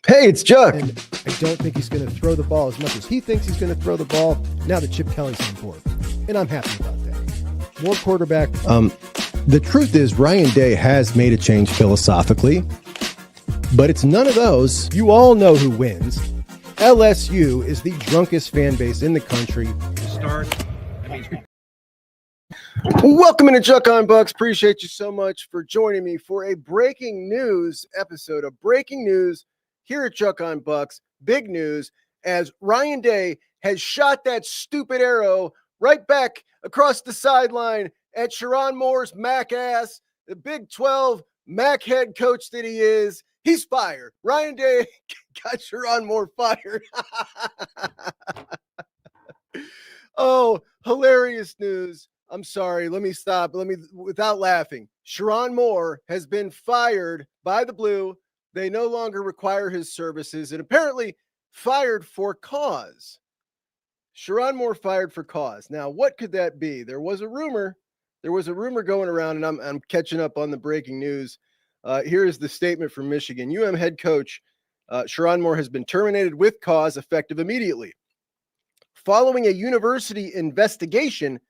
Hey, it's Chuck. And I don't think he's going to throw the ball as much as he thinks he's going to throw the ball now that Chip Kelly's on board. And I'm happy about that. More quarterback. The truth is, Ryan Day has made a change philosophically, but it's none of those. You all know who wins. LSU is the drunkest fan base in the country. Welcome into Chuck on Bucks. Appreciate you so much for joining me for a breaking news episode of breaking news here at Chuck on Bucks. Big news as Ryan Day has shot that stupid arrow right back across the sideline at Sherrone Moore's Mac ass, the Big 12 Mac head coach that he is. He's fired. Ryan Day got Sherrone Moore fired. Oh, hilarious news. I'm sorry. Let me stop. Without laughing. Sherrone Moore has been fired by the Blue. They no longer require his services and apparently fired for cause. Sherrone Moore fired for cause. Now, what could that be? There was a rumor going around, and I'm catching up on the breaking news. Here is the statement from Michigan. UM head coach Sherrone Moore has been terminated with cause effective immediately. Following a university investigation,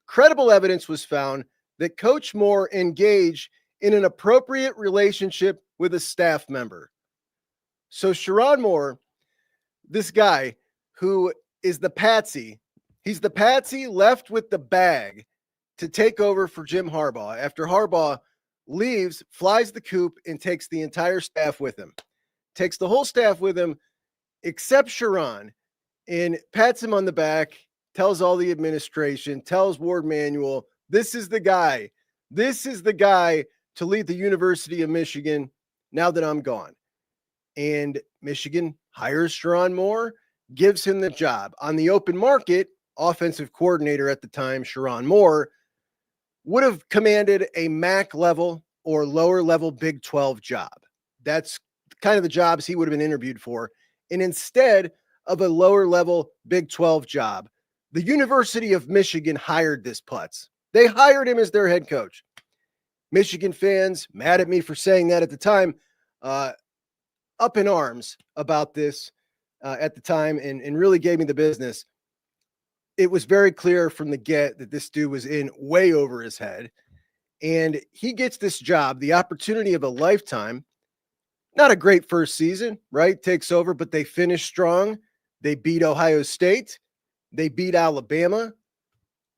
credible evidence was found that Coach Moore engaged in an appropriate relationship with a staff member. So Sherrone Moore, this guy who is the patsy, he's the patsy left with the bag to take over for Jim Harbaugh after Harbaugh leaves, flies the coop, and takes the entire staff with him. Takes the whole staff with him except Sherrone and pats him on the back, tells all the administration, tells Ward Manuel, this is the guy. This is the guy to lead the University of Michigan now that I'm gone. And Michigan hires Sherrone Moore, gives him the job. On the open market, offensive coordinator at the time, Sherrone Moore, would have commanded a MAC level or lower level Big 12 job. That's kind of the jobs he would have been interviewed for. And instead of a lower level Big 12 job, the University of Michigan hired this putz. They hired him as their head coach. Michigan fans, mad at me for saying that at the time, up in arms about this at the time and really gave me the business. It was very clear from the get that this dude was in way over his head. And he gets this job, the opportunity of a lifetime. Not a great first season, right? Takes over, but they finish strong. They beat Ohio State. They beat Alabama.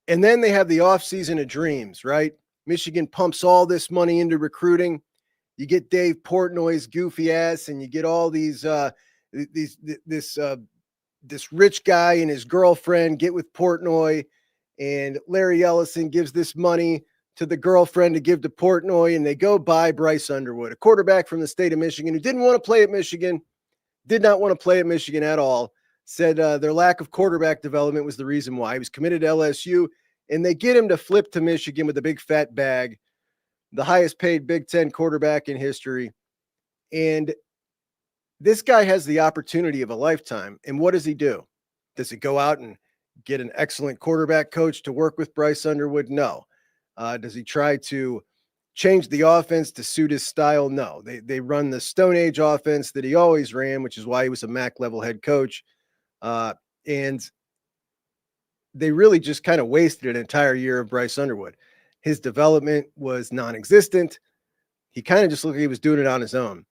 And then they have the offseason of dreams, right? Michigan pumps all this money into recruiting. You get Dave Portnoy's goofy ass, and you get all these this rich guy and his girlfriend get with Portnoy, and Larry Ellison gives this money to the girlfriend to give to Portnoy, and they go buy Bryce Underwood, a quarterback from the state of Michigan who didn't want to play at Michigan, did not want to play at Michigan at all, said their lack of quarterback development was the reason why. He was committed to LSU, and they get him to flip to Michigan with a big fat bag, the highest paid Big Ten quarterback in history. And this guy has the opportunity of a lifetime. And what does he do? Does he go out and get an excellent quarterback coach to work with Bryce Underwood? No. Does he try to change the offense to suit his style? No. They run the Stone Age offense that he always ran, which is why he was a MAC level head coach. And they really just kind of wasted an entire year of Bryce Underwood. His development was non-existent. He kind of just looked like he was doing it on his own.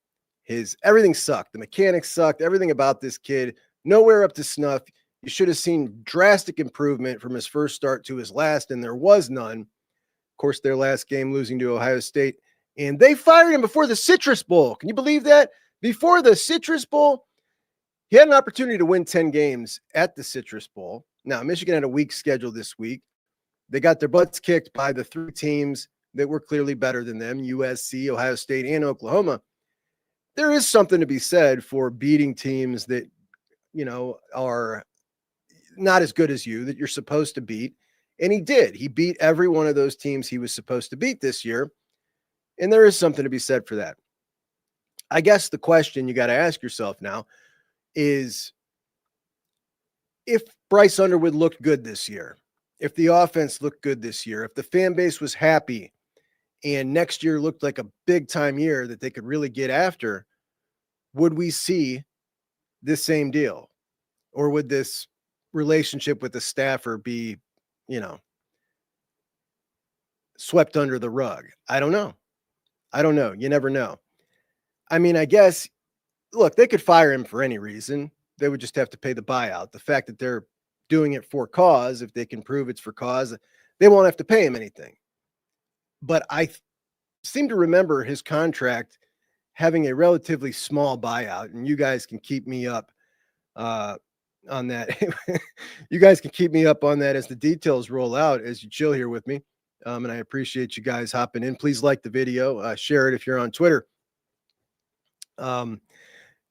Everything sucked. The mechanics sucked. Everything about this kid, nowhere up to snuff. You should have seen drastic improvement from his first start to his last, and there was none. Of course, their last game losing to Ohio State, and they fired him before the Citrus Bowl. Can you believe that? Before the Citrus Bowl, he had an opportunity to win 10 games at the Citrus Bowl. Now, Michigan had a weak schedule this week. They got their butts kicked by the three teams that were clearly better than them, USC, Ohio State, and Oklahoma. There is something to be said for beating teams that, are not as good as you, that you're supposed to beat. And he did. He beat every one of those teams he was supposed to beat this year. And there is something to be said for that. I guess the question you got to ask yourself now is, if Bryce Underwood looked good this year, if the offense looked good this year, if the fan base was happy and next year looked like a big time year that they could really get after, would we see this same deal? Or would this relationship with the staffer be, you know, swept under the rug? I don't know. I don't know. You never know. I mean, I guess, look, they could fire him for any reason. They would just have to pay the buyout. The fact that they're doing it for cause, if they can prove it's for cause, they won't have to pay him anything. But seem to remember his contract having a relatively small buyout, and you guys can keep me up on that. You guys can keep me up on that as the details roll out as you chill here with me. And I appreciate you guys hopping in. Please like the video, share it if you're on Twitter. They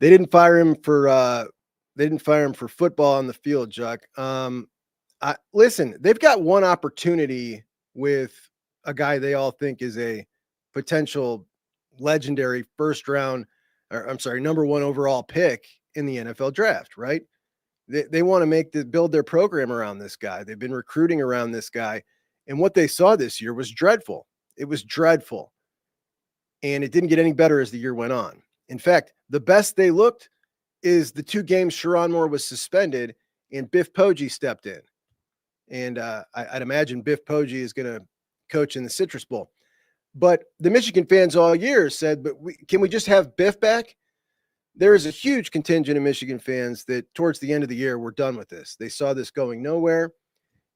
didn't fire him for football on the field, Chuck. Listen, they've got one opportunity with a guy they all think is a potential legendary number one overall pick in the NFL draft, right? They want to build their program around this guy. They've been recruiting around this guy. And what they saw this year was dreadful. It was dreadful. And it didn't get any better as the year went on. In fact, the best they looked is the 2 games Sherrone Moore was suspended and Biff Poggi stepped in. And I'd imagine Biff Poggi is going to coach in the Citrus Bowl. But the Michigan fans all year said, but can we just have Biff back? There is a huge contingent of Michigan fans that towards the end of the year were done with this. They saw this going nowhere.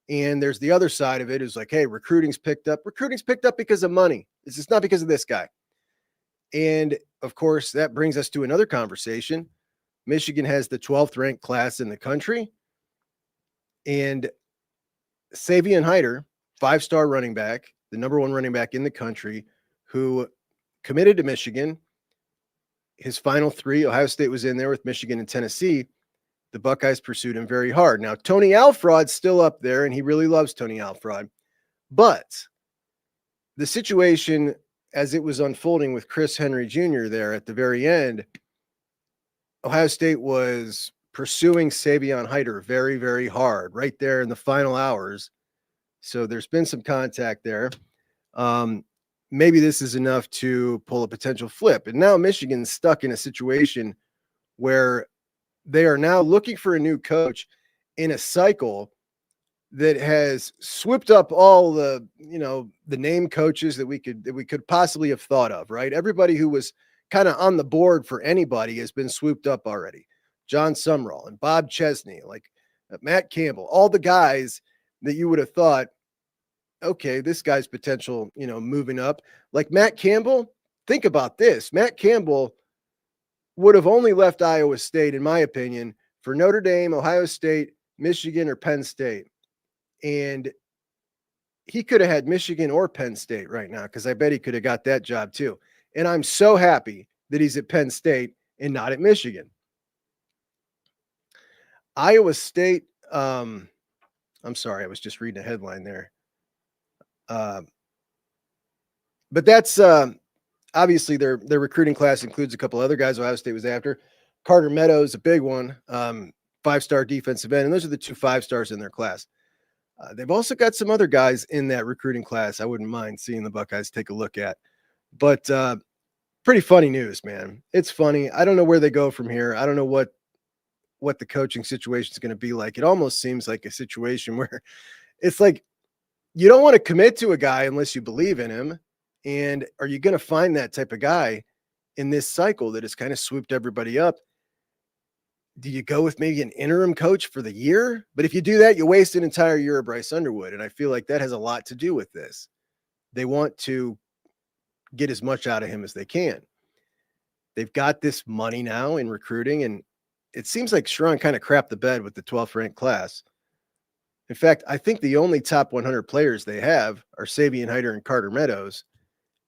And there's the other side of it is like, hey, recruiting's picked up. Recruiting's picked up because of money. It's just not because of this guy. And of course, that brings us to another conversation. Michigan has the 12th ranked class in the country. And Savion Hyder, 5-star running back, the number 1 running back in the country, who committed to Michigan. His final 3, Ohio State was in there with Michigan and Tennessee. The Buckeyes pursued him very hard. Now, Tony Alfrod's still up there, and he really loves Tony Alfrod. But the situation as it was unfolding with Chris Henry Jr. there at the very end, Ohio State was pursuing Savion Hyder very, very hard right there in the final hours. So there's been some contact there. Maybe this is enough to pull a potential flip. And now Michigan's stuck in a situation where they are now looking for a new coach in a cycle that has swooped up all the name coaches that we could possibly have thought of, right? Everybody who was kind of on the board for anybody has been swooped up already. John Sumrall and Bob Chesney, like Matt Campbell, all the guys that you would have thought, okay, this guy's potential, moving up. Like Matt Campbell, think about this. Matt Campbell would have only left Iowa State, in my opinion, for Notre Dame, Ohio State, Michigan, or Penn State. And he could have had Michigan or Penn State right now, because I bet he could have got that job too. And I'm so happy that he's at Penn State and not at Michigan. Iowa State, I'm sorry, I was just reading a headline there. But that's obviously their recruiting class includes a couple other guys Ohio State was after. Carter Meadows, a big one, 5-star defensive end, and those are the 2 5-stars in their class. They've also got some other guys in that recruiting class I wouldn't mind seeing the Buckeyes take a look at. But pretty funny news, man. It's funny. I don't know where they go from here. I don't know what the coaching situation is going to be like. It almost seems like a situation where it's like you don't want to commit to a guy unless you believe in him. And are you going to find that type of guy in this cycle that has kind of swooped everybody up? Do you go with maybe an interim coach for the year? But if you do that, you waste an entire year of Bryce Underwood. And I feel like that has a lot to do with this. They want to get as much out of him as they can. They've got this money now in recruiting, and it seems like Sherrone kind of crapped the bed with the 12th ranked class. In fact, I think the only top 100 players they have are Savion Hyder and Carter Meadows.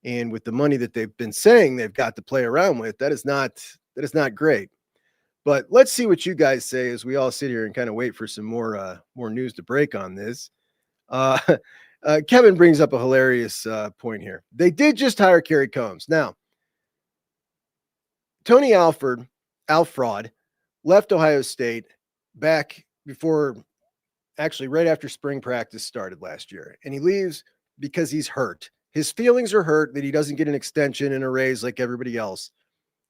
And with the money that they've been saying they've got to play around with, that is not great. But let's see what you guys say as we all sit here and kind of wait for some more news to break on this. Kevin brings up a hilarious point here. They did just hire Kerry Combs. Now, Tony Alfrod left Ohio State back before, actually right after spring practice started last year. And he leaves because he's hurt. His feelings are hurt that he doesn't get an extension and a raise like everybody else.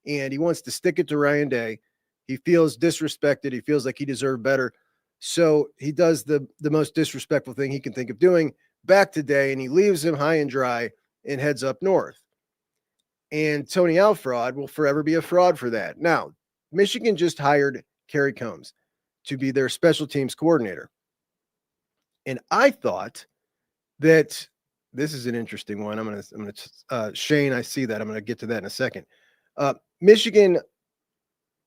and he wants to stick it to Ryan Day. He feels disrespected. He feels like he deserved better. So he does the most disrespectful thing he can think of doing back to Day, and he leaves him high and dry and heads up north. And Tony Alfraud will forever be a fraud for that. Now, Michigan just hired Kerry Combs to be their special teams coordinator. And I thought that this is an interesting one. I'm gonna Shane, I see that. I'm gonna get to that in a second. Michigan.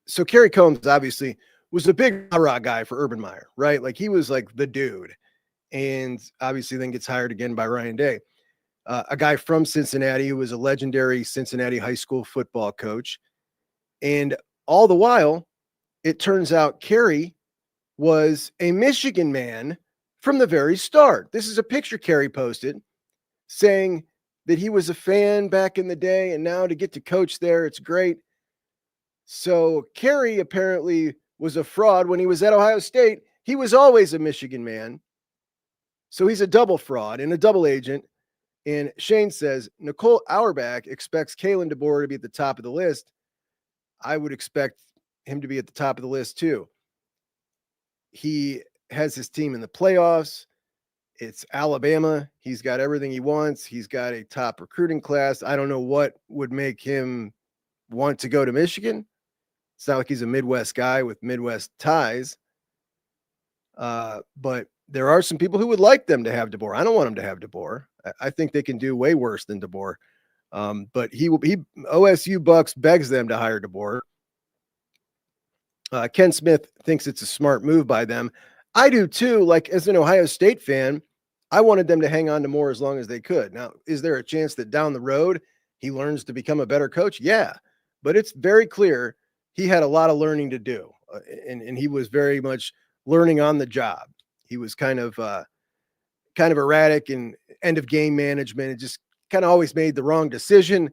So Kerry Combs obviously was a big rah guy for Urban Meyer, right? Like he was like the dude, and obviously then gets hired again by Ryan Day, a guy from Cincinnati who was a legendary Cincinnati high school football coach. And all the while, it turns out Kerry was a Michigan man from the very start. This is a picture Kerry posted saying that he was a fan back in the day, and now to get to coach there, it's great. So Kerry apparently was a fraud when he was at Ohio State. He was always a Michigan man. So he's a double fraud and a double agent. And Shane says, Nicole Auerbach expects Kalen DeBoer to be at the top of the list. I would expect him to be at the top of the list too. He has his team in the playoffs. It's Alabama. He's got everything he wants. He's got a top recruiting class. I don't know what would make him want to go to Michigan. It's not like he's a Midwest guy with Midwest ties. But there are some people who would like them to have DeBoer. I don't want them to have DeBoer. I think they can do way worse than DeBoer. But OSU Bucks begs them to hire DeBoer. Ken Smith thinks it's a smart move by them. I do too. Like as an Ohio State fan, I wanted them to hang on to Moore as long as they could. Now, is there a chance that down the road he learns to become a better coach? Yeah, but it's very clear he had a lot of learning to do, and he was very much learning on the job. He was kind of erratic and end of game management, and just kind of always made the wrong decision.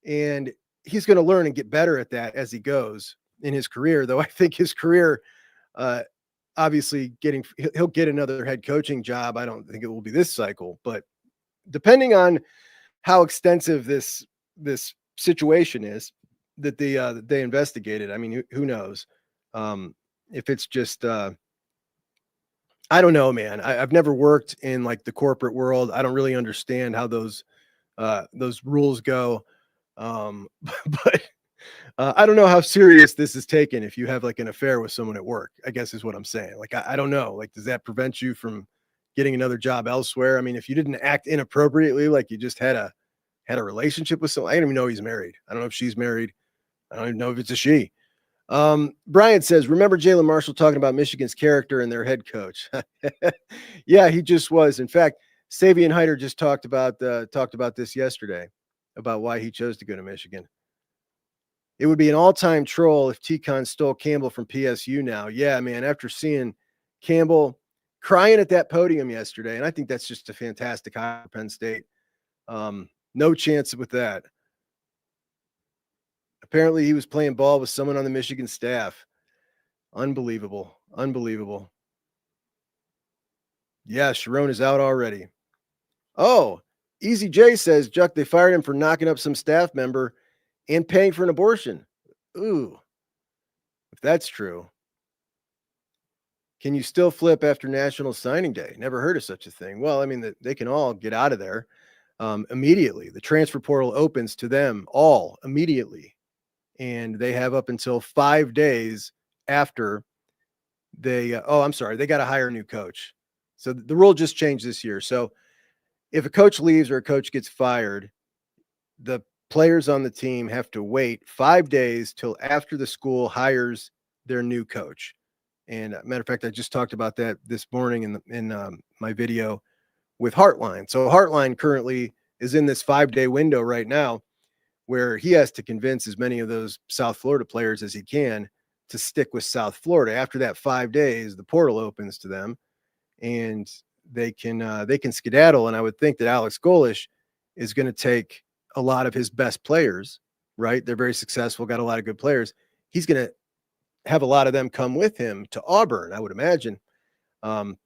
And he's going to learn and get better at that as he goes in his career. Though I think his career, obviously he'll get another head coaching job. I don't think it will be this cycle, but depending on how extensive this situation is that they investigated, I mean, who knows? If it's just, I don't know, man. I've never worked in like the corporate world. I don't really understand how those rules go. But I don't know how serious this is taken if you have like an affair with someone at work, I guess is what I'm saying. Like, I don't know. Like, does that prevent you from getting another job elsewhere? I mean, if you didn't act inappropriately, like you just had a relationship with someone, I don't even know he's married. I don't know if she's married. I don't even know if it's a she. Brian says, remember Jalen Marshall talking about Michigan's character and their head coach? Yeah, he just was. In fact, Savion Hyder just talked about this yesterday, about why he chose to go to Michigan. It would be an all-time troll if T-Con stole Campbell from PSU now. Yeah, man, after seeing Campbell crying at that podium yesterday, and I think that's just a fantastic hire for Penn State. No chance with that. Apparently he was playing ball with someone on the Michigan staff. Unbelievable. Yeah, Sherrone is out already. Oh, Easy J says, Juck, they fired him for knocking up some staff member and paying for an abortion. Ooh, if that's true. Can you still flip after National Signing Day? Never heard of such a thing. Well, I mean, they can all get out of there immediately. The transfer portal opens to them all immediately. And they have up until 5 days after they, they got to hire a new coach. So the rule just changed this year. So if a coach leaves or a coach gets fired, the players on the team have to wait 5 days till after the school hires their new coach. And matter of fact, I just talked about that this morning in my video with Heartline. So Heartline currently is in this 5-day window right now, where he has to convince as many of those South Florida players as he can to stick with South Florida. After that 5 days, the portal opens to them, and they can skedaddle. And I would think that Alex Golish is going to take a lot of his best players, right? They're very successful, got a lot of good players. He's going to have a lot of them come with him to Auburn, I would imagine,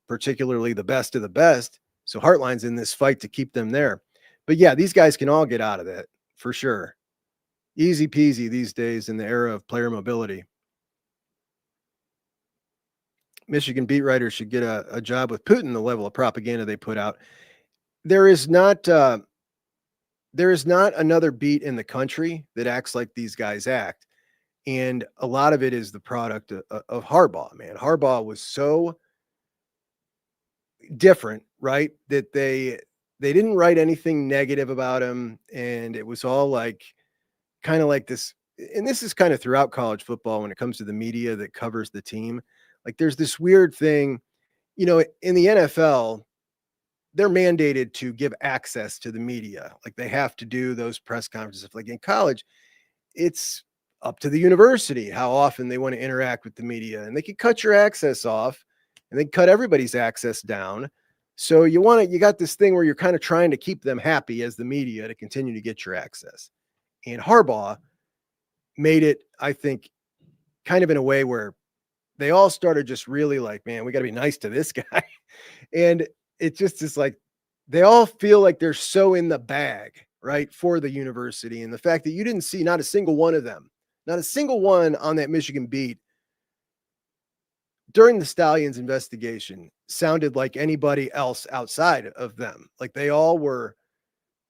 particularly the best of the best. So Heartline's in this fight to keep them there. But yeah, these guys can all get out of that for sure. Easy peasy these days in the era of player mobility. Michigan beat writers should get a job with Putin, the level of propaganda they put out. There is not there is not another beat in the country that acts like these guys act. And a lot of it is the product of Harbaugh, man. Harbaugh was so different, right? That they didn't write anything negative about him. And it was all like kind of like this. And this is kind of throughout college football when it comes to the media that covers the team. Like there's this weird thing, in the NFL, they're mandated to give access to the media. Like they have to do those press conferences. Like in college, it's up to the university how often they want to interact with the media, and they can cut your access off and they cut everybody's access down. So you got this thing where you're kind of trying to keep them happy as the media to continue to get your access. And Harbaugh made it, I think, kind of in a way where they all started just really like, man, we got to be nice to this guy. And it just is like, they all feel like they're so in the bag, right, for the university. And the fact that you didn't see not a single one of them, not a single one on that Michigan beat during the Stallions investigation sounded like anybody else outside of them. Like they all were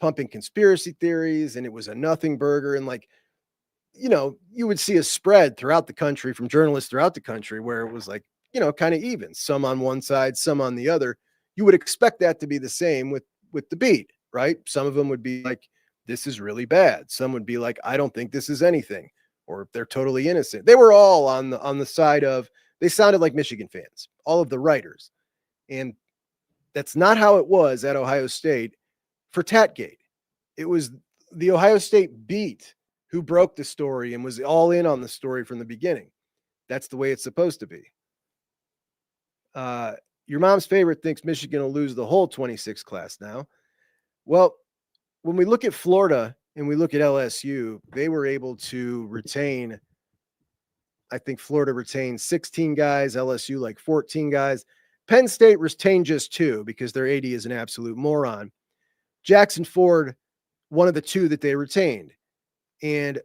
pumping conspiracy theories and it was a nothing burger. And like, you would see a spread throughout the country from journalists throughout the country where it was like, kind of even, some on one side, some on the other. You would expect that to be the same with the beat, right? Some of them would be like, this is really bad. Some would be like, I don't think this is anything, or they're totally innocent. They were all on the side of, they sounded like Michigan fans, all of the writers. And that's not how it was at Ohio State for Tatgate. It was the Ohio State beat who broke the story and was all in on the story from the beginning. That's the way it's supposed to be. Your mom's favorite thinks Michigan will lose the whole 26 class now. Well, when we look at Florida and we look at LSU, they were able to retain, I think Florida retained 16 guys, LSU like 14 guys. Penn State retained just 2 because their AD is an absolute moron. Jackson Ford, one of the 2 that they retained. And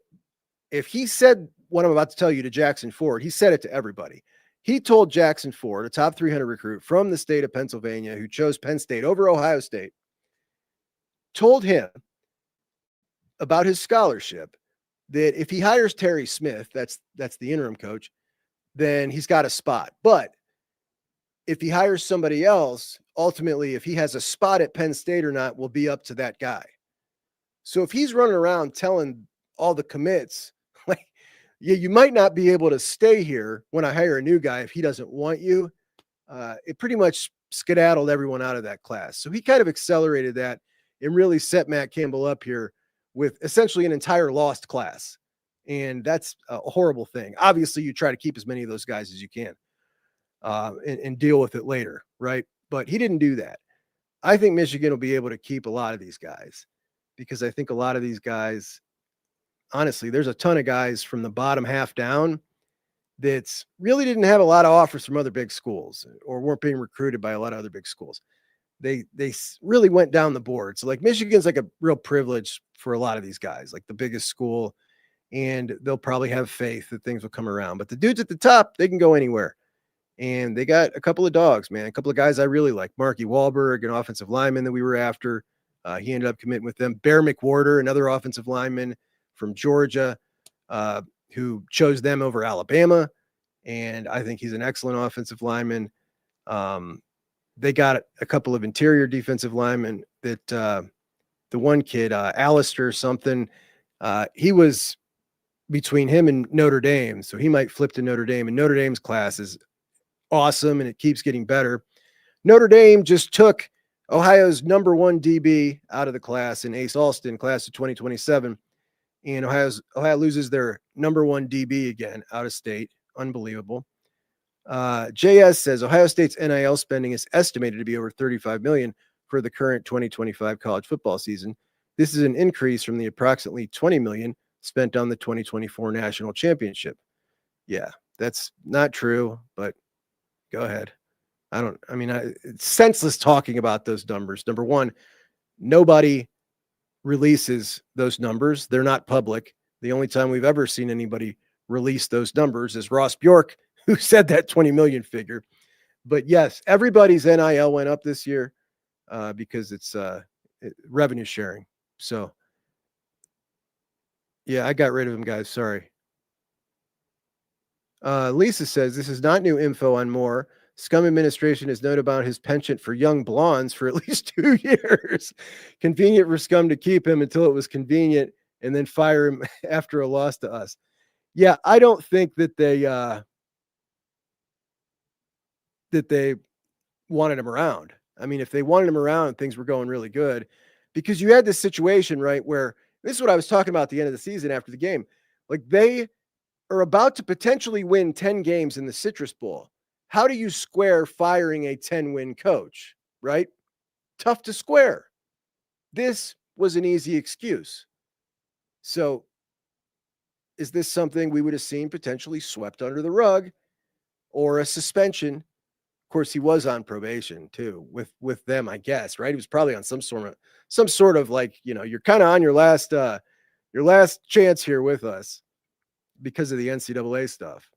if he said what I'm about to tell you to Jackson Ford, he said it to everybody. He told Jackson Ford, a top 300 recruit from the state of Pennsylvania who chose Penn State over Ohio State, told him about his scholarship that if he hires Terry Smith, that's the interim coach, then he's got a spot. But if he hires somebody else, ultimately, if he has a spot at Penn State or not will be up to that guy. So if he's running around telling all the commits, like, yeah, you might not be able to stay here when I hire a new guy if he doesn't want you. It pretty much skedaddled everyone out of that class. So he kind of accelerated that and really set Matt Campbell up here with essentially an entire lost class. And that's a horrible thing. Obviously, you try to keep as many of those guys as you can and deal with it later, right? But he didn't do that. I think Michigan will be able to keep a lot of these guys because I think a lot of these guys, honestly, there's a ton of guys from the bottom half down that's really didn't have a lot of offers from other big schools or weren't being recruited by a lot of other big schools. They really went down the board. So like Michigan's like a real privilege for a lot of these guys, like the biggest school, and they'll probably have faith that things will come around. But the dudes at the top, they can go anywhere. And they got a couple of dogs, man, a couple of guys I really like. Marky Wahlberg, an offensive lineman that we were after. He ended up committing with them. Bear McWhorter, another offensive lineman from Georgia, who chose them over Alabama. And I think he's an excellent offensive lineman. They got a couple of interior defensive linemen that the one kid, Alistair something, he was between him and Notre Dame. So he might flip to Notre Dame, and Notre Dame's class is awesome and it keeps getting better. Notre Dame just took Ohio's number 1 DB out of the class in Ace Alston, class of 2027. And Ohio loses their number 1 DB again out of state. Unbelievable. JS says Ohio State's NIL spending is estimated to be over $35 million for the current 2025 college football season. This is an increase from the approximately $20 million spent on the 2024 national championship. Yeah, that's not true, but go ahead. It's senseless talking about those numbers. Number one, nobody releases those numbers. They're not public. The only time we've ever seen anybody release those numbers is Ross Bjork, who said that 20 million figure. But yes, everybody's NIL went up this year because it's revenue sharing. So yeah, I got rid of him, guys. Sorry. Lisa says this is not new info on Moore. Scum administration has known about his penchant for young blondes for at least 2 years. Convenient for Scum to keep him until it was convenient and then fire him after a loss to us. Yeah, I don't think that they wanted him around. I mean, if they wanted him around, things were going really good because you had this situation, right, where this is what I was talking about at the end of the season after the game. Like they are about to potentially win 10 games in the Citrus Bowl. How do you square firing a 10-win coach, right? Tough to square. This was an easy excuse. So is this something we would have seen potentially swept under the rug or a suspension? Of course, he was on probation too with them, I guess, right? He was probably on some sort of like, you're kind of on your last chance here with us because of the NCAA stuff.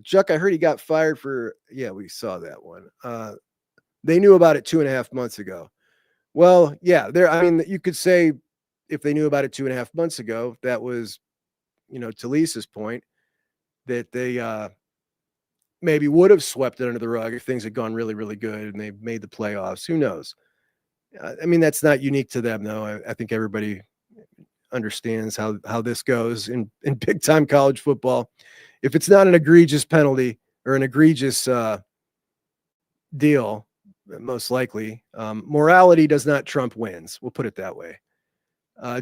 Juck, I heard he got fired for, yeah, we saw that one. They knew about it 2.5 months ago. Well, yeah, you could say if they knew about it 2.5 months ago, that was, to Lisa's point, that they maybe would have swept it under the rug if things had gone really, really good and they made the playoffs. Who knows? I mean, that's not unique to them, though. I think everybody understands how this goes in big time college football. If it's not an egregious penalty or an egregious deal, most likely, morality does not trump wins. We'll put it that way.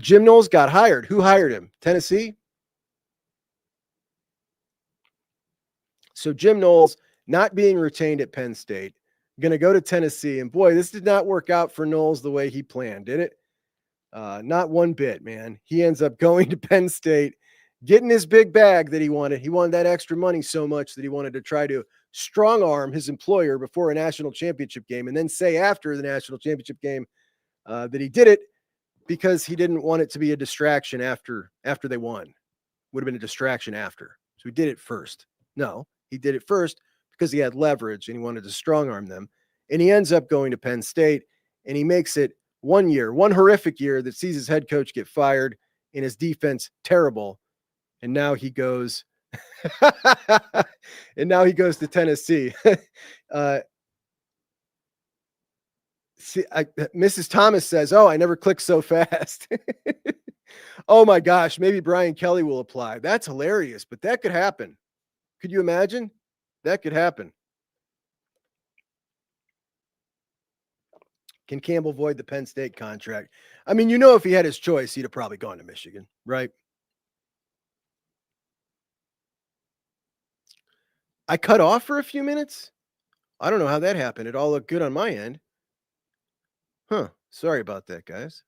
Jim Knowles got hired. Who hired him? Tennessee? So Jim Knowles not being retained at Penn State, going to go to Tennessee. And boy, this did not work out for Knowles the way he planned, did it? Not one bit, man. He ends up going to Penn State, getting his big bag that he wanted. He wanted that extra money so much that he wanted to try to strong arm his employer before a national championship game and then say after the national championship game that he did it because he didn't want it to be a distraction after they won. Would have been a distraction after. So he did it first. No, he did it first because he had leverage and he wanted to strong arm them. And he ends up going to Penn State and he makes it one horrific year that sees his head coach get fired and his defense terrible. And now he goes to Tennessee. Mrs. Thomas says, "Oh, I never clicked so fast." Oh my gosh, maybe Brian Kelly will apply. That's hilarious, but that could happen. Could you imagine? That could happen. Can Campbell void the Penn State contract? I mean, if he had his choice, he'd have probably gone to Michigan, right? I cut off for a few minutes. I don't know how that happened. It all looked good on my end. Huh. Sorry about that, guys.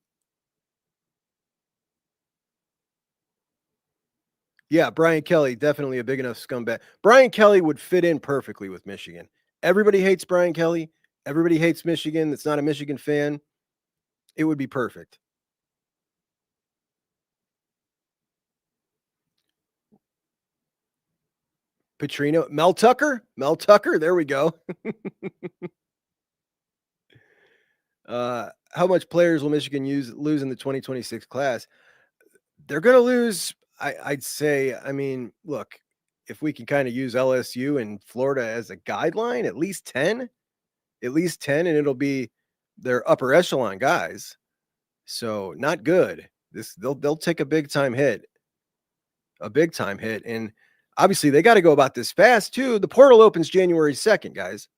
Yeah, Brian Kelly, definitely a big enough scumbag. Brian Kelly would fit in perfectly with Michigan. Everybody hates Brian Kelly. Everybody hates Michigan that's not a Michigan fan. It would be perfect. Petrino, Mel Tucker, there we go. How much players will Michigan lose in the 2026 class? They're going to lose, I'd say. I mean, look, if we can kind of use LSU and Florida as a guideline, at least 10, and it'll be their upper echelon guys. So not good. They'll take a big time hit. And obviously they got to go about this fast too. The portal opens January 2nd, guys.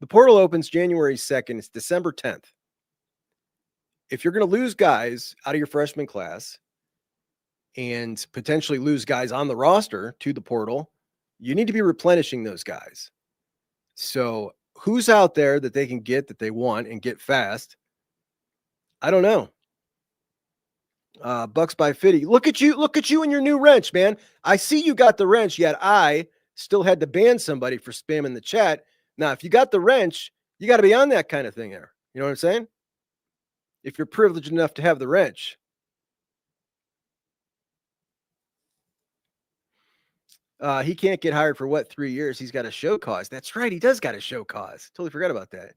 The portal opens January 2nd. It's December 10th. If you're going to lose guys out of your freshman class and potentially lose guys on the roster to the portal, you need to be replenishing those guys. So who's out there that they can get that they want and get fast? I don't know. Bucks by Fitty. Look at you and your new wrench, man. I see you got the wrench, yet I still had to ban somebody for spamming the chat. Now, if you got the wrench, you got to be on that kind of thing there. You know what I'm saying? If you're privileged enough to have the wrench. He can't get hired for what, 3 years? He's got a show cause. That's right. He does got a show cause. Totally forgot about that.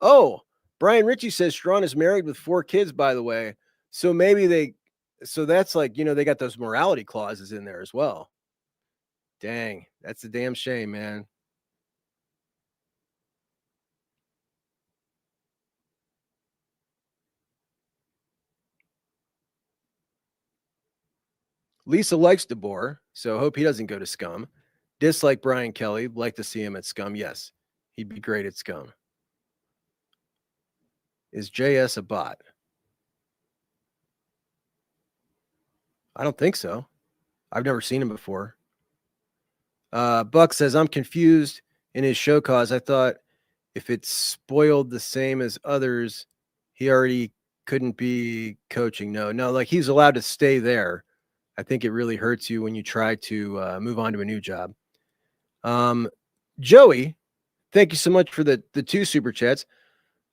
Oh, Brian Ritchie says Strawn is married with 4 kids, by the way. So maybe so that's like, they got those morality clauses in there as well. Dang, that's a damn shame, man. Lisa likes DeBoer, so hope he doesn't go to Scum. Dislike Brian Kelly, like to see him at Scum. Yes, he'd be great at Scum. Is JS a bot? I don't think so. I've never seen him before. Buck says, I'm confused in his show cause. I thought if it's spoiled the same as others, he already couldn't be coaching. No, like he's allowed to stay there. I think it really hurts you when you try to move on to a new job. Joey, thank you so much for the 2 super chats.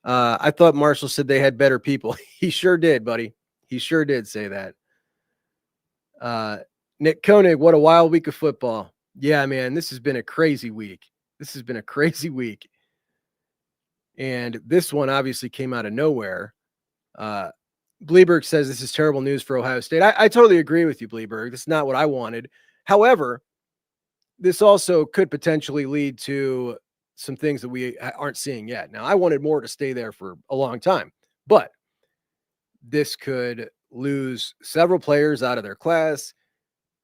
I thought Marshall said they had better people. He sure did, buddy. He sure did say that. Nick Koenig, what a wild week of football. Yeah, man, this has been a crazy week. And this one obviously came out of nowhere. Bleberg says this is terrible news for Ohio State. I totally agree with you, Bleberg. This is not what I wanted. However, this also could potentially lead to some things that we aren't seeing yet. Now, I wanted Moore to stay there for a long time, but this could lose several players out of their class.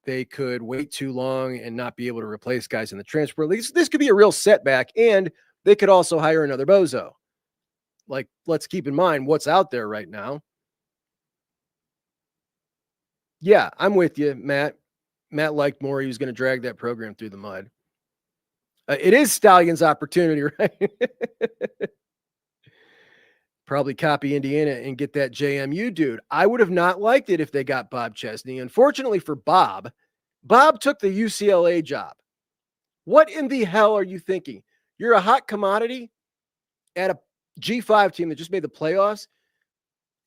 They could wait too long and not be able to replace guys in the transfer league. This could be a real setback, and they could also hire another bozo. Like, let's keep in mind what's out there right now. Yeah, I'm with you, Matt. Matt liked Moore. He was going to drag that program through the mud. It is Stallion's opportunity, right? Probably copy Indiana and get that JMU dude. I would have not liked it if they got Bob Chesney. Unfortunately for Bob took the UCLA job. What in the hell are you thinking? You're a hot commodity at a G5 team that just made the playoffs.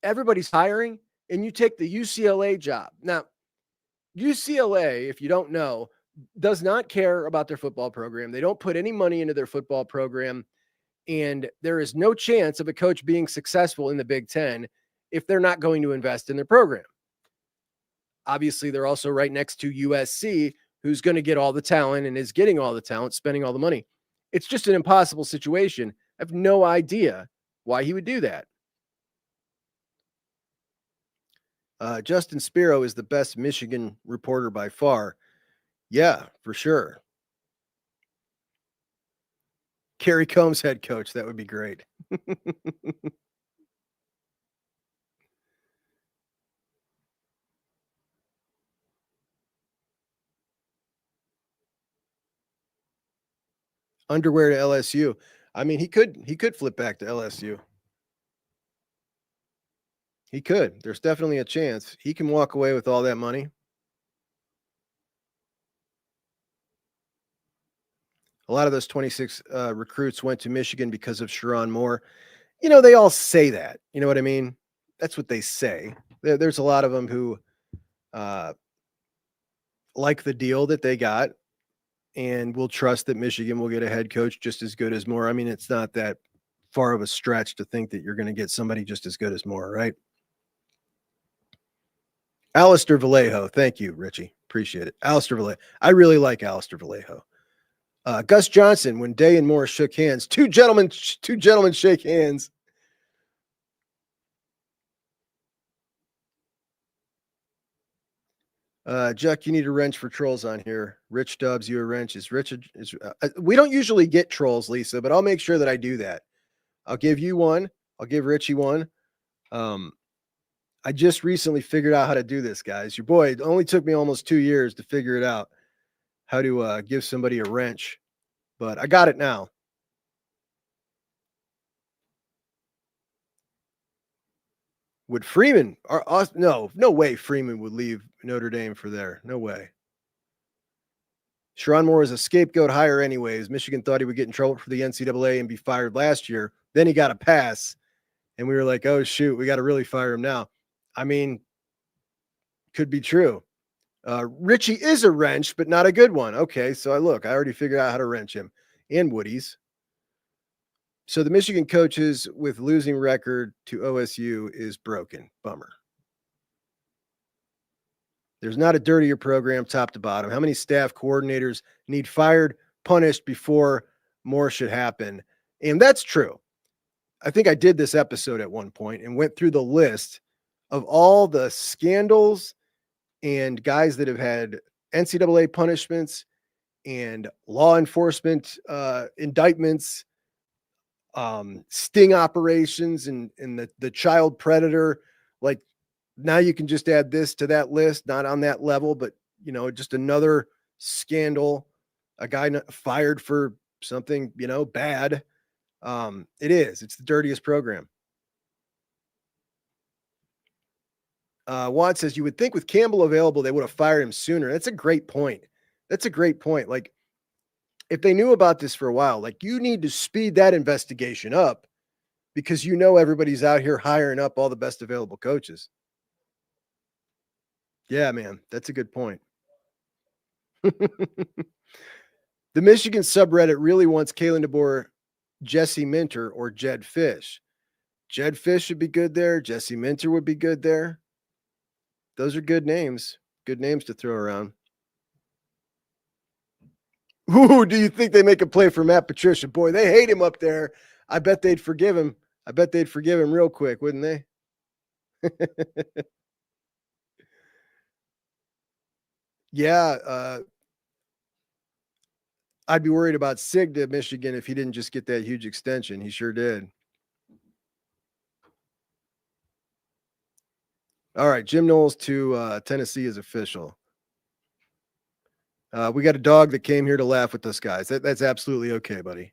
Everybody's hiring, and you take the UCLA job. Now, UCLA, if you don't know, does not care about their football program. They don't put any money into their football program, and there is no chance of a coach being successful in the Big Ten if they're not going to invest in their program. Obviously, they're also right next to USC, who's going to get all the talent and is getting all the talent, spending all the money. It's just an impossible situation. I have no idea why he would do that. Justin Spiro is the best Michigan reporter by far. Yeah, for sure. Kerry Combs head coach. That would be great. Underwear to LSU. I mean, he could flip back to LSU. He could. There's definitely a chance. He can walk away with all that money. A lot of those 26 recruits went to Michigan because of Sherrone Moore. They all say that. You know what I mean? That's what they say. There's a lot of them who like the deal that they got and will trust that Michigan will get a head coach just as good as Moore. I mean, it's not that far of a stretch to think that you're going to get somebody just as good as Moore, right? Alistair Vallejo. Thank you, Richie. Appreciate it. Alistair Vallejo. I really like Alistair Vallejo. Gus Johnson, when Day and Moore shook hands, two gentlemen shake hands. Jack, you need a wrench for trolls on here. Rich Dubs, you a wrench. We don't usually get trolls, Lisa, but I'll make sure that I do that. I'll give you one. I'll give Richie one. I just recently figured out how to do this, guys. Your boy, it only took me almost 2 years to figure it out, how to give somebody a wrench, but I got it now. Would Freeman no way Freeman would leave Notre Dame for there. No way. Sherrone Moore is a scapegoat hire anyways. Michigan thought he would get in trouble for the NCAA and be fired last year. Then he got a pass, and we were like, oh, shoot, we got to really fire him now. I mean, could be true. Richie is a wrench, but not a good one. Okay, so I already figured out how to wrench him. And Woody's. So the Michigan coaches with losing record to OSU is broken. Bummer. There's not a dirtier program top to bottom. How many staff coordinators need fired, punished before more should happen? And that's true. I think I did this episode at one point and went through the list of all the scandals and guys that have had NCAA punishments and law enforcement indictments, sting operations, and the child predator. Like, now you can just add this to that list, not on that level, but just another scandal, a guy fired for something, bad. It's the dirtiest program. Watt says, you would think with Campbell available, they would have fired him sooner. That's a great point. Like, if they knew about this for a while, like, you need to speed that investigation up because everybody's out here hiring up all the best available coaches. Yeah, man, that's a good point. The Michigan subreddit really wants Kalen DeBoer, Jesse Minter, or Jed Fish. Jed Fish would be good there. Jesse Minter would be good there. Those are good names. Good names to throw around. Ooh, do you think they make a play for Matt Patricia? Boy, they hate him up there. I bet they'd forgive him. Real quick, wouldn't they? Yeah, I'd be worried about Sig to Michigan if he didn't just get that huge extension. He sure did. All right, Jim Knowles to Tennessee is official. We got a dog that came here to laugh with us guys. That's absolutely okay, buddy.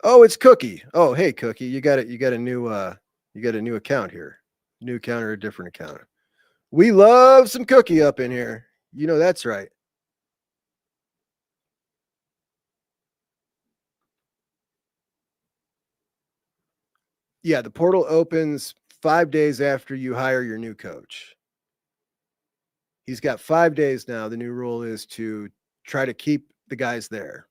Oh, it's Cookie. Oh, hey Cookie, you got a new account here. New account or a different account. We love some Cookie up in here. That's right. Yeah, the portal opens 5 days after you hire your new coach. He's got 5 days now. The new rule is to try to keep the guys there.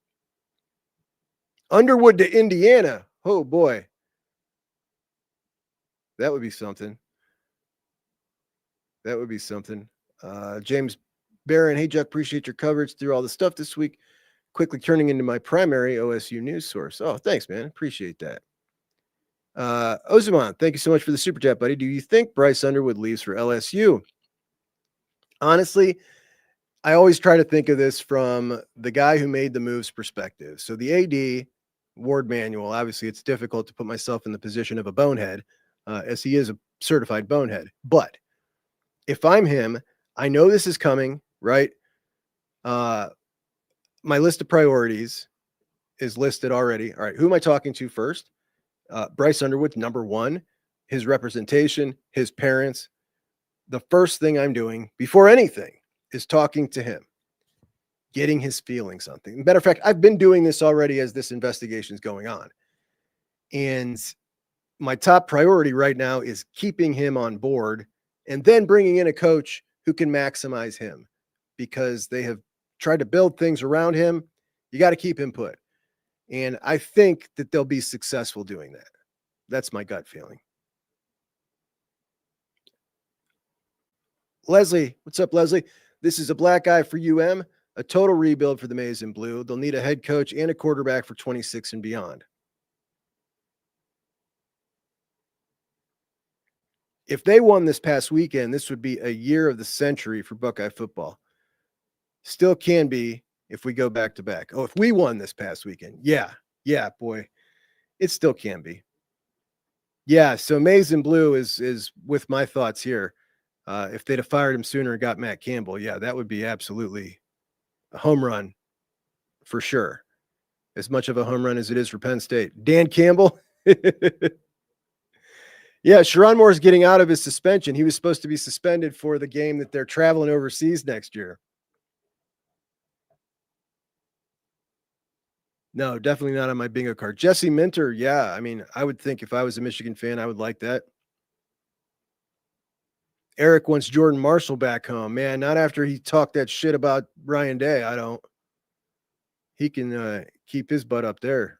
Underwood to Indiana. Oh boy. That would be something. James Barron, hey Chuck, appreciate your coverage through all the stuff this week. Quickly turning into my primary OSU news source. Oh, thanks, man. Appreciate that. Ozuman, thank you so much for the super chat, buddy. Do you think Bryce Underwood leaves for LSU? Honestly, I always try to think of this from the guy who made the move's perspective. So the AD, Ward Manuel, obviously it's difficult to put myself in the position of a bonehead, as he is a certified bonehead. But if I'm him, I know this is coming, right? My list of priorities is listed already. All right, who am I talking to first? Bryce Underwood, number one, his representation, his parents. The first thing I'm doing before anything is talking to him, getting his feelings on things. Matter of fact, I've been doing this already as this investigation is going on. And my top priority right now is keeping him on board and then bringing in a coach who can maximize him, because they have tried to build things around him. You got to keep him put. And I think that they'll be successful doing that. That's my gut feeling. Leslie, what's up, Leslie? This is a black eye for UM, a total rebuild for the Maize and Blue. They'll need a head coach and a quarterback for 26 and beyond. If they won this past weekend, this would be a year of the century for Buckeye football. Still can be if we go back to back. Oh, if we won this past weekend. Yeah, boy. It still can be. Yeah, so Maize and Blue is with my thoughts here. If they'd have fired him sooner and got Matt Campbell, yeah, that would be absolutely a home run for sure. As much of a home run as it is for Penn State. Dan Campbell. Yeah, Sherrone Moore is getting out of his suspension. He was supposed to be suspended for the game that they're traveling overseas next year. No, definitely not on my bingo card. Jesse Minter, yeah. I mean, I would think if I was a Michigan fan, I would like that. Eric wants Jordan Marshall back home. Man, not after he talked that shit about Ryan Day. I don't. He can keep his butt up there.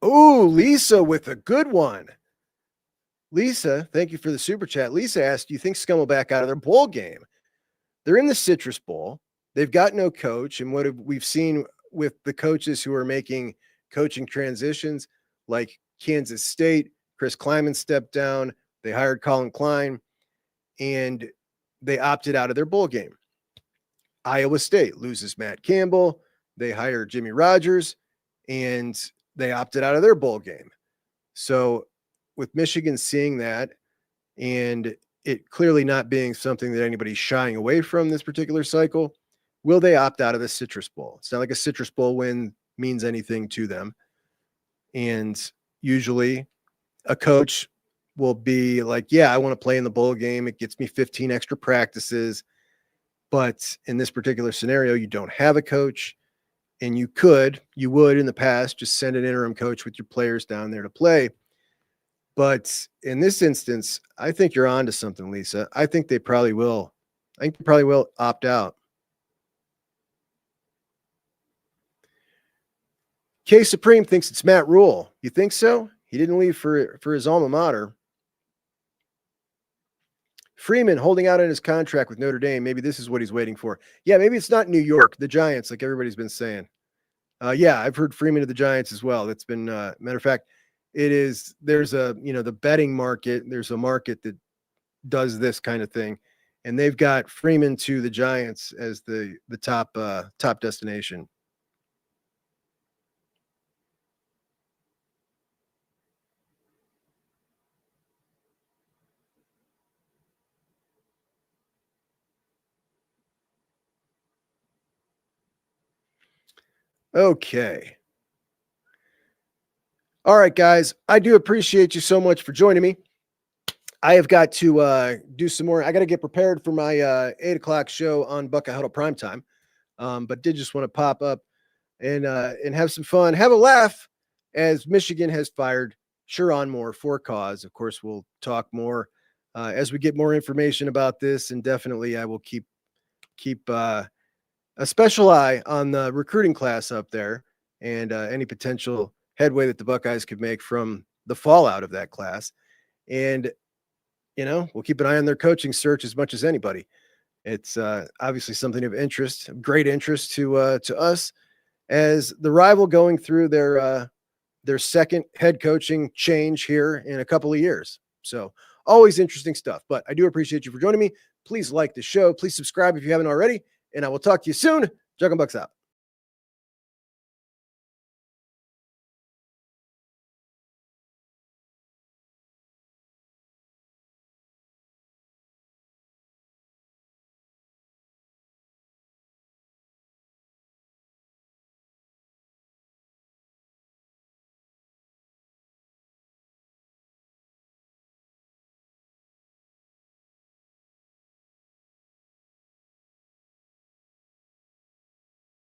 Ooh, Lisa with a good one. Lisa, thank you for the super chat. Lisa asked, do you think Scum will back out of their bowl game? They're in the Citrus Bowl. They've got no coach. And what we've seen with the coaches who are making coaching transitions, like Kansas State, Chris Kleiman stepped down. They hired Colin Klein, and they opted out of their bowl game. Iowa State loses Matt Campbell. They hire Jimmy Rogers, and they opted out of their bowl game. So with Michigan seeing that, and it clearly not being something that anybody's shying away from this particular cycle, will they opt out of the Citrus Bowl? It's not like a Citrus Bowl win means anything to them. And usually a coach will be like, yeah, I want to play in the bowl game. It gets me 15 extra practices. But in this particular scenario, you don't have a coach, and you would in the past just send an interim coach with your players down there to play. But in this instance, I think you're on to something, Lisa. I think they probably will. I think they probably will opt out. K Supreme thinks it's Matt Rule. You think so? He didn't leave for his alma mater. Freeman holding out on his contract with Notre Dame. Maybe this is what he's waiting for. Yeah, maybe it's not New York, the Giants, like everybody's been saying. Yeah, I've heard Freeman to the Giants as well. That's been matter of fact, there's the betting market. There's a market that does this kind of thing, and they've got Freeman to the Giants as the top destination. Okay. All right, guys. I do appreciate you so much for joining me. I have got to do some more. I got to get prepared for my 8:00 show on Buckeye Huddle Primetime. But did just want to pop up and have some fun, have a laugh, as Michigan has fired Sherrone Moore for cause. Of course, we'll talk more as we get more information about this, and definitely I will keep a special eye on the recruiting class up there and any potential headway that the Buckeyes could make from the fallout of that class. And we'll keep an eye on their coaching search as much as anybody. It's obviously something of interest, great interest to us, as the rival going through their second head coaching change here in a couple of years. So always interesting stuff. But I do appreciate you for joining me. Please like the show. Please subscribe if you haven't already. And I will talk to you soon. Jug 'em Bucks out.